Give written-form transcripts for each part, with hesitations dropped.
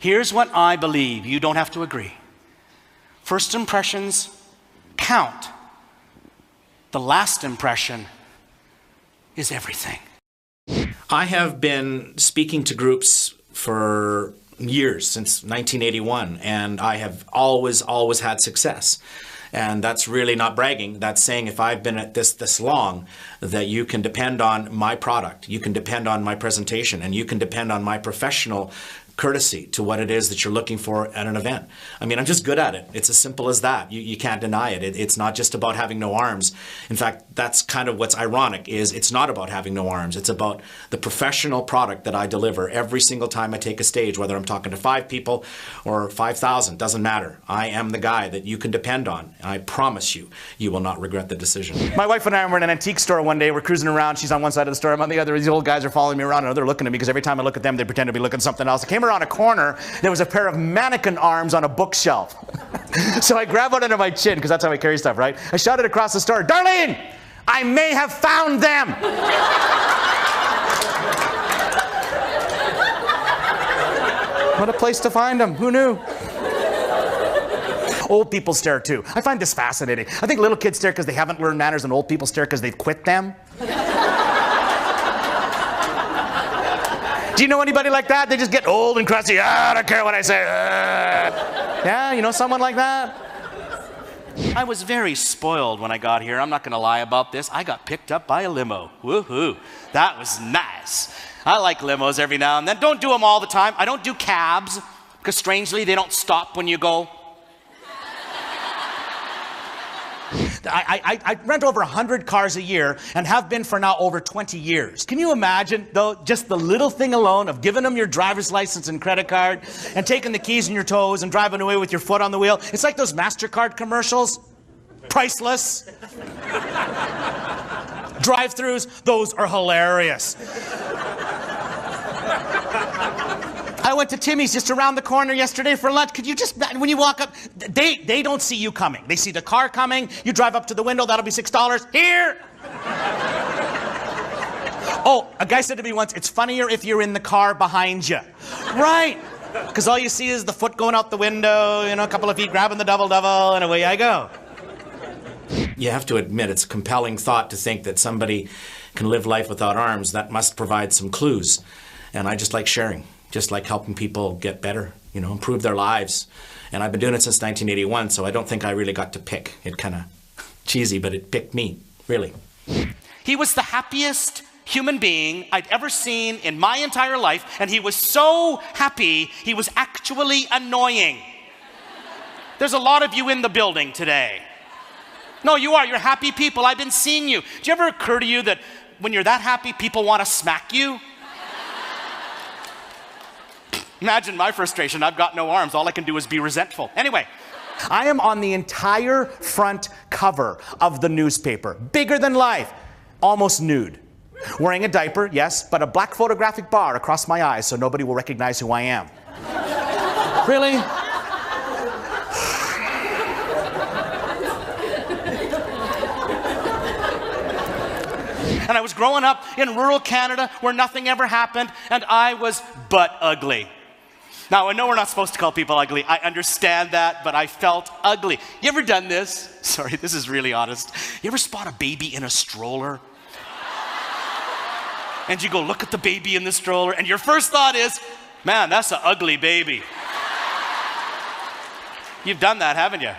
Here's what I believe. You don't have to agree. First impressions count. The last impression is everything. I have been speaking to groups for years, since 1981, and I have always had success. And that's really not bragging. That's saying if I've been at this long, that you can depend on my product, you can depend on my presentation, and you can depend on my professional courtesy to what it is that you're looking for at an event. I mean, I'm just good at it. It's as simple as that. You can't deny it. It's not just about having no arms. In fact, that's kind of what's ironic, is it's not about having no arms. It's about the professional product that I deliver every single time I take a stage, whether I'm talking to 5 people or 5,000, doesn't matter. I am the guy that you can depend on. I promise you, you will not regret the decision. My wife and I were in an antique store one day. We're cruising around. She's on one side of the store. I'm on the other. These old guys are following me around, and they're looking at me because every time I look at them, they pretend to be looking at something else. I came around a corner, there was a pair of mannequin arms on a bookshelf. So I grab one under my chin, because that's how I carry stuff, right? I shouted across the store, "Darlene, I may have found them!" What a place to find them. Who knew? Old people stare too. I find this fascinating. I think little kids stare because they haven't learned manners, and old people stare because they've quit them. Do you know anybody like that? They just get old and crusty. I don't care what I say. Yeah, you know someone like that? I was very spoiled when I got here. I'm not going to lie about this. I got picked up by a limo. Woohoo. That was nice. I like limos every now and then. Don't do them all the time. I don't do cabs, because strangely, they don't stop when you go. I rent over 100 cars a year and have been for now over 20 years. Can you imagine, though, just the little thing alone of giving them your driver's license and credit card and taking the keys in your toes and driving away with your foot on the wheel? It's like those MasterCard commercials. Priceless. Drive-thrus, those are hilarious. I went to Timmy's just around the corner yesterday for lunch. Could you just, when you walk up, they don't see you coming. They see the car coming. You drive up to the window. That'll be $6. Here. Oh, a guy said to me once, "It's funnier if you're in the car behind you." Right. Because all you see is the foot going out the window, you know, a couple of feet grabbing the double-double, and away I go. You have to admit, it's a compelling thought to think that somebody can live life without arms. That must provide some clues. And I just like sharing. Just like helping people get better, you know, improve their lives. And I've been doing it since 1981, so I don't think I really got to pick. It kind of cheesy, but it picked me, really. He was the happiest human being I'd ever seen in my entire life, and he was so happy, he was actually annoying. There's a lot of you in the building today. No, you are. You're happy people. I've been seeing you. Do you ever occur to you that when you're that happy, people want to smack you? Imagine my frustration. I've got no arms. All I can do is be resentful. Anyway, I am on the entire front cover of the newspaper. Bigger than life. Almost nude. Wearing a diaper, yes, but a black photographic bar across my eyes so nobody will recognize who I am. Really? And I was growing up in rural Canada where nothing ever happened, and I was butt ugly. Now, I know we're not supposed to call people ugly. I understand that, but I felt ugly. You ever done this? Sorry, this is really honest. You ever spot a baby in a stroller? And you go look at the baby in the stroller, and your first thought is, "Man, that's an ugly baby." You've done that, haven't you?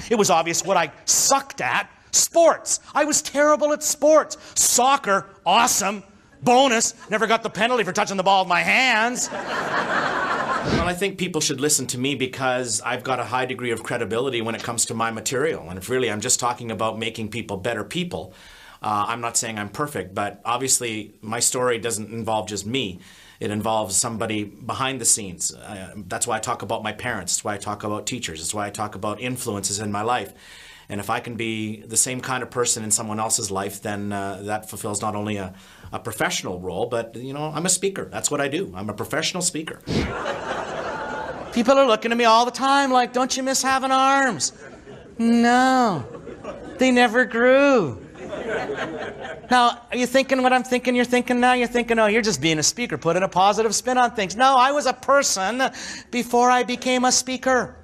It was obvious what I sucked at. Sports. I was terrible at sports. Soccer, awesome. Bonus, never got the penalty for touching the ball with my hands. Well, I think people should listen to me because I've got a high degree of credibility when it comes to my material. And if really I'm just talking about making people better people, I'm not saying I'm perfect, but obviously my story doesn't involve just me. It involves somebody behind the scenes. That's why I talk about my parents. That's why I talk about teachers. That's why I talk about influences in my life. And if I can be the same kind of person in someone else's life, then that fulfills not only a professional role, but, you know, I'm a speaker. That's what I do. I'm a professional speaker. People are looking at me all the time like, "Don't you miss having arms?" No, they never grew. Now, are you thinking what I'm thinking you're thinking now? You're thinking, oh, you're just being a speaker, putting a positive spin on things. No, I was a person before I became a speaker.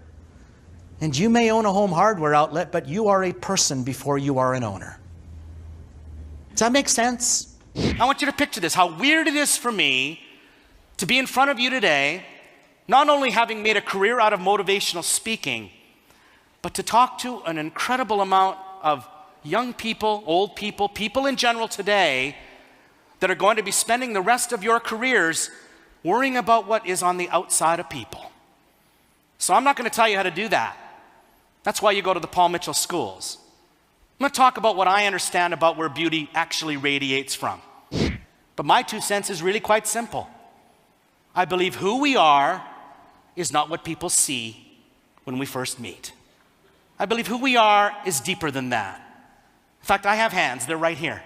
And you may own a home hardware outlet, but you are a person before you are an owner. Does that make sense? I want you to picture this, how weird it is for me to be in front of you today, not only having made a career out of motivational speaking, but to talk to an incredible amount of young people, old people, people in general today that are going to be spending the rest of your careers worrying about what is on the outside of people. So I'm not going to tell you how to do that. That's why you go to the Paul Mitchell schools. I'm going to talk about what I understand about where beauty actually radiates from. But my 2 cents is really quite simple. I believe who we are is not what people see when we first meet. I believe who we are is deeper than that. In fact, I have hands, they're right here.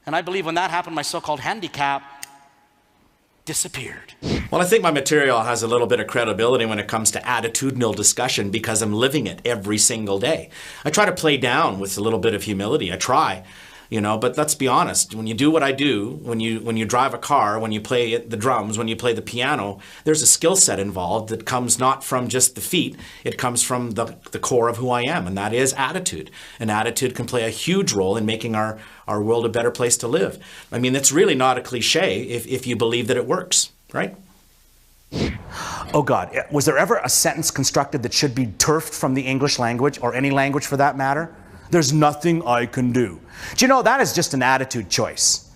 And I believe when that happened, my so-called handicap disappeared. Well, I think my material has a little bit of credibility when it comes to attitudinal discussion because I'm living it every single day. I try to play down with a little bit of humility. I try. But let's be honest, when you do what I do, when you drive a car, when you play the drums, when you play the piano, there's a skill set involved that comes not from just the feet, it comes from the core of who I am, and that is attitude. And attitude can play a huge role in making our world a better place to live. I mean, it's really not a cliche if you believe that it works, right? Oh God, was there ever a sentence constructed that should be turfed from the English language, or any language for that matter? There's nothing I can do. Do you know, that is just an attitude choice.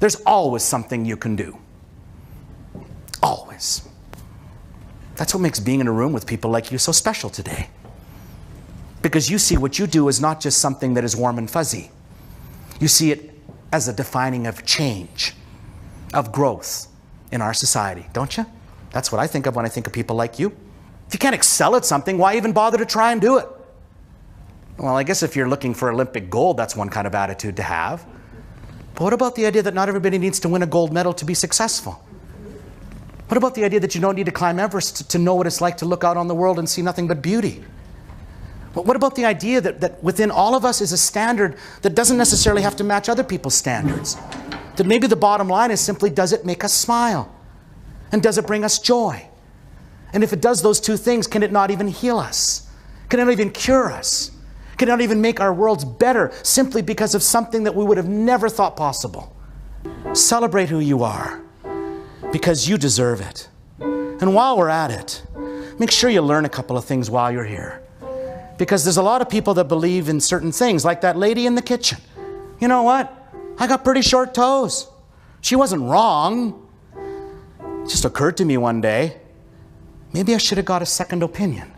There's always something you can do. Always. That's what makes being in a room with people like you so special today. Because you see what you do as not just something that is warm and fuzzy. You see it as a defining of change, of growth in our society, don't you? That's what I think of when I think of people like you. If you can't excel at something, why even bother to try and do it? Well, I guess if you're looking for Olympic gold, that's one kind of attitude to have. But what about the idea that not everybody needs to win a gold medal to be successful? What about the idea that you don't need to climb Everest to know what it's like to look out on the world and see nothing but beauty? What about the idea that within all of us is a standard that doesn't necessarily have to match other people's standards? That maybe the bottom line is simply, does it make us smile? And does it bring us joy? And if it does those two things, can it not even heal us? Can it not even cure us? Can it not even make our worlds better simply because of something that we would have never thought possible? Celebrate who you are, because you deserve it. And while we're at it, make sure you learn a couple of things while you're here. Because there's a lot of people that believe in certain things, like that lady in the kitchen. You know what? I got pretty short toes. She wasn't wrong. It just occurred to me one day, maybe I should have got a second opinion.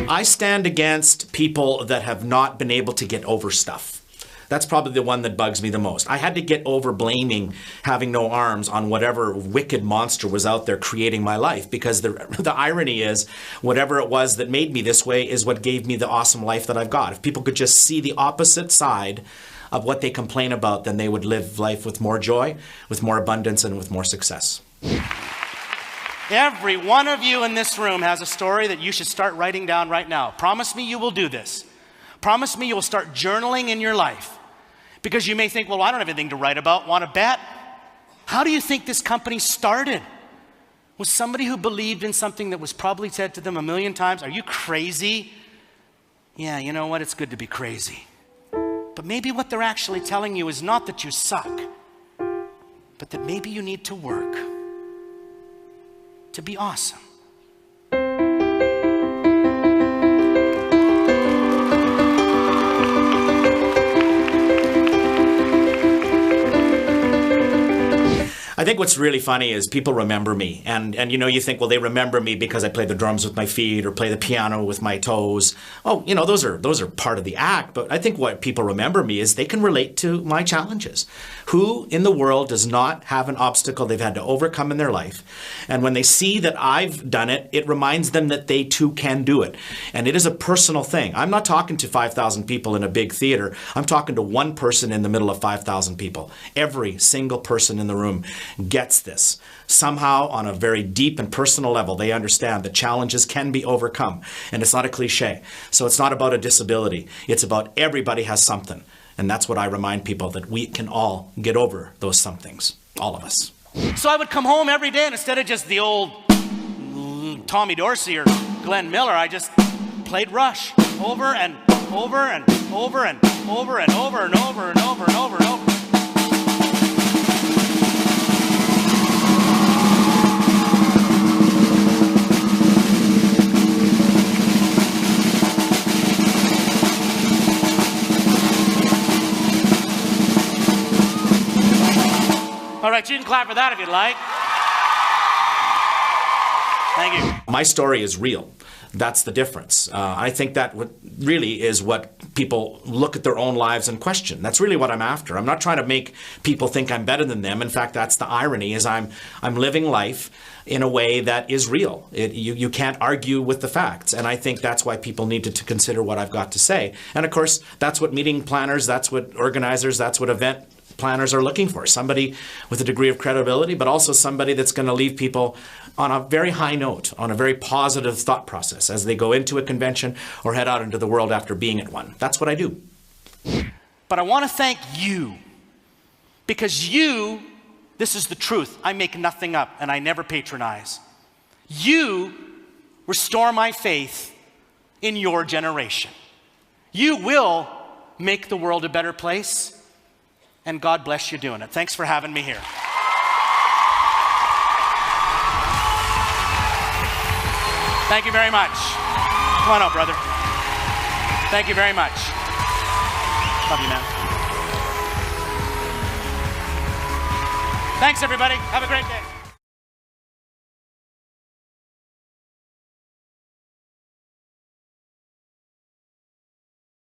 I stand against people that have not been able to get over stuff. That's probably the one that bugs me the most. I had to get over blaming having no arms on whatever wicked monster was out there creating my life, because the irony is whatever it was that made me this way is what gave me the awesome life that I've got. If people could just see the opposite side of what they complain about, then they would live life with more joy, with more abundance, and with more success. Every one of you in this room has a story that you should start writing down right now. Promise me you will do this. Promise me you will start journaling in your life. Because you may think, well, I don't have anything to write about. Want to bet? How do you think this company started? Was somebody who believed in something that was probably said to them a million times, are you crazy? Yeah, you know what? It's good to be crazy. But maybe what they're actually telling you is not that you suck, but that maybe you need to work to be awesome. I think what's really funny is people remember me. And you know, you think, well, they remember me because I play the drums with my feet or play the piano with my toes. Oh, you know, those are part of the act. But I think what people remember me is they can relate to my challenges. Who in the world does not have an obstacle they've had to overcome in their life? And when they see that I've done it, it reminds them that they too can do it. And it is a personal thing. I'm not talking to 5,000 people in a big theater. I'm talking to one person in the middle of 5,000 people. Every single person in the room gets this. Somehow, on a very deep and personal level, they understand that challenges can be overcome. And it's not a cliche. So it's not about a disability. It's about everybody has something. And that's what I remind people, that we can all get over those somethings. All of us. So I would come home every day, and instead of just the old Tommy Dorsey or Glenn Miller, I just played Rush over and over and over and over and over and over and over and over and over. All right, you can clap for that if you'd like. Thank you. My story is real. That's the difference. I think that really is what people look at their own lives and question. That's really what I'm after. I'm not trying to make people think I'm better than them. In fact, that's the irony, is I'm living life in a way that is real. You can't argue with the facts. And I think that's why people need to consider what I've got to say. And of course, that's what meeting planners, that's what organizers, that's what event planners are looking for. Somebody with a degree of credibility, but also somebody that's going to leave people on a very high note, on a very positive thought process as they go into a convention or head out into the world after being at one. That's what I do. But I want to thank you, because you, this is the truth. I make nothing up and I never patronize. You restore my faith in your generation. You will make the world a better place. And God bless you doing it. Thanks for having me here. Thank you very much. Come on out, brother. Thank you very much. Love you, man. Thanks, everybody. Have a great day.